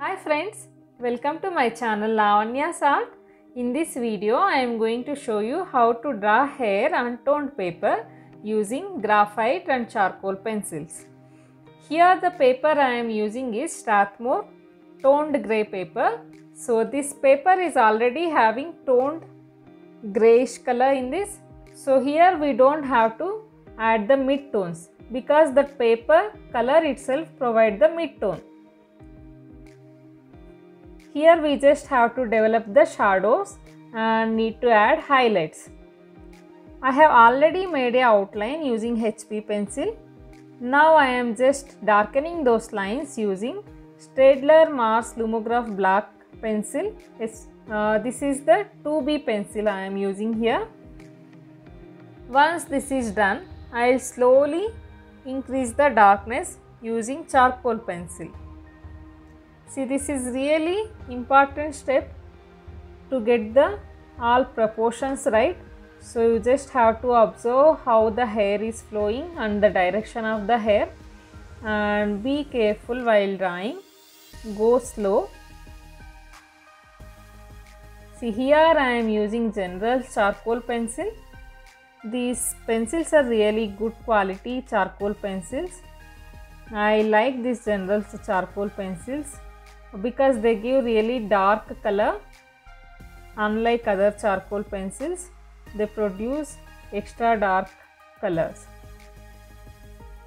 Hi friends, welcome to my channel Lavanya's Art. In this video, I am going to show you how to draw hair on toned paper using graphite and charcoal pencils. Here the paper I am using is Strathmore toned grey paper. So this paper is already having toned greyish color in this. So here we don't have to add the mid tones because the paper color itself provides the mid tone. Here we just have to develop the shadows and need to add highlights. I have already made an outline using HB pencil. Now I am just darkening those lines using Staedtler Mars Lumograph black pencil. This is the 2B pencil I am using here. Once this is done, I will slowly increase the darkness using charcoal pencil. See, this is really important step to get the all proportions right. So you just have to observe how the hair is flowing and the direction of the hair, and be careful while drawing. Go slow. See, here I am using general charcoal pencil. These pencils are really good quality charcoal pencils. I like these general charcoal pencils because they give really dark color. Unlike other charcoal pencils, they produce extra dark colors.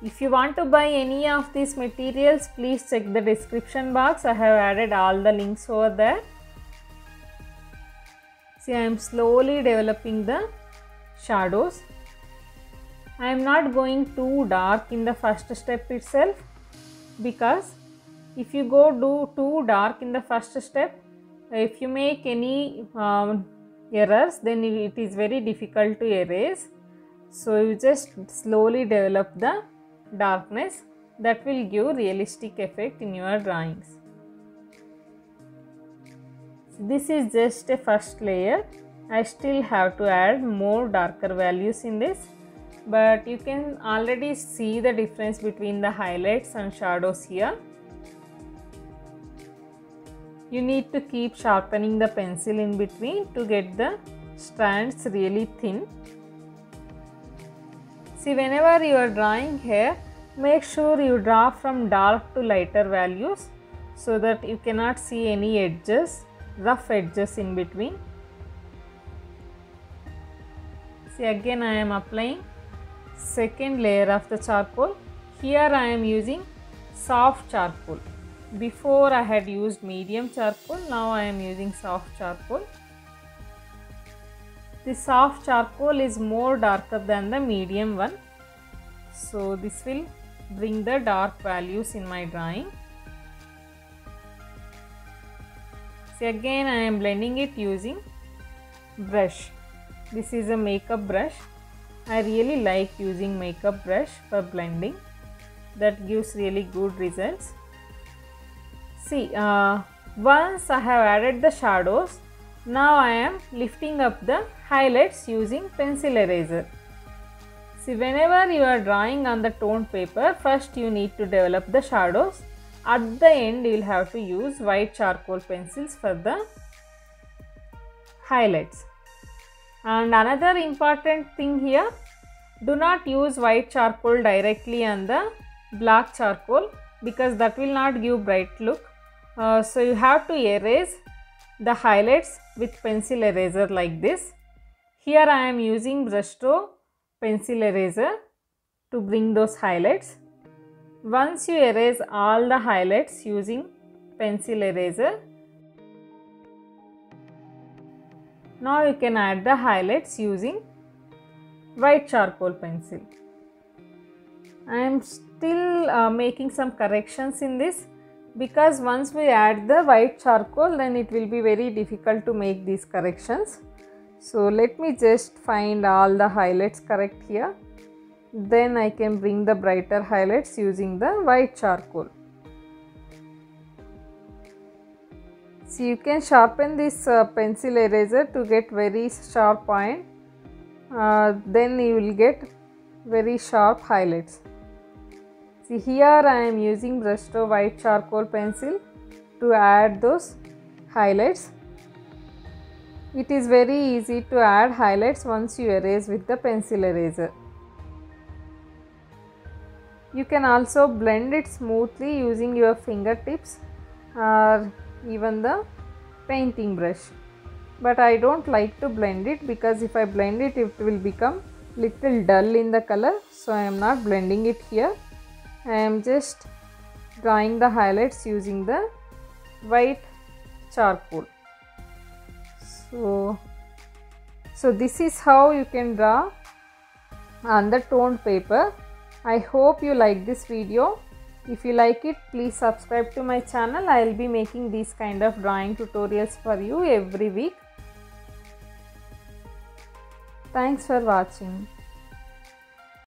If you want to buy any of these materials, please check the description box. I have added all the links over there. See, I am slowly developing the shadows. I am not going too dark in the first step itself, because if you go do too dark in the first step, if you make any errors, then it is very difficult to erase. So you just slowly develop the darkness that will give realistic effect in your drawings. This is just a first layer. I still have to add more darker values in this, but you can already see the difference between the highlights and shadows here. You need to keep sharpening the pencil in between to get the strands really thin. See, whenever you are drawing hair, make sure you draw from dark to lighter values so that you cannot see any edges, rough edges in between. See, again I am applying second layer of the charcoal. Here I am using soft charcoal. Before I had used medium charcoal, now I am using soft charcoal. The soft charcoal is more darker than the medium one, so this will bring the dark values in my drawing. See, again I am blending it using brush. This is a makeup brush. I really like using makeup brush for blending. That gives really good results. See, once I have added the shadows, now I am lifting up the highlights using pencil eraser. See, whenever you are drawing on the toned paper, first you need to develop the shadows. At the end, you will have to use white charcoal pencils for the highlights. And another important thing here, do not use white charcoal directly on the black charcoal because that will not give bright look. So you have to erase the highlights with pencil eraser like this. Here I am using Brustro pencil eraser to bring those highlights. Once you erase all the highlights using pencil eraser, now you can add the highlights using white charcoal pencil. I am still making some corrections in this, because once we add the white charcoal, then it will be very difficult to make these corrections. So let me just find all the highlights correct here. Then I can bring the brighter highlights using the white charcoal. So you can sharpen this pencil eraser to get very sharp point. Then you will get very sharp highlights. See, here I am using Brustro White charcoal pencil to add those highlights. It is very easy to add highlights once you erase with the pencil eraser. You can also blend it smoothly using your fingertips or even the painting brush. But I don't like to blend it because if I blend it, it will become little dull in the color. So I am not blending it here. I am just drawing the highlights using the white charcoal. So this is how you can draw on the toned paper. I hope you like this video. If you like it, please subscribe to my channel. I will be making these kind of drawing tutorials for you every week. Thanks for watching.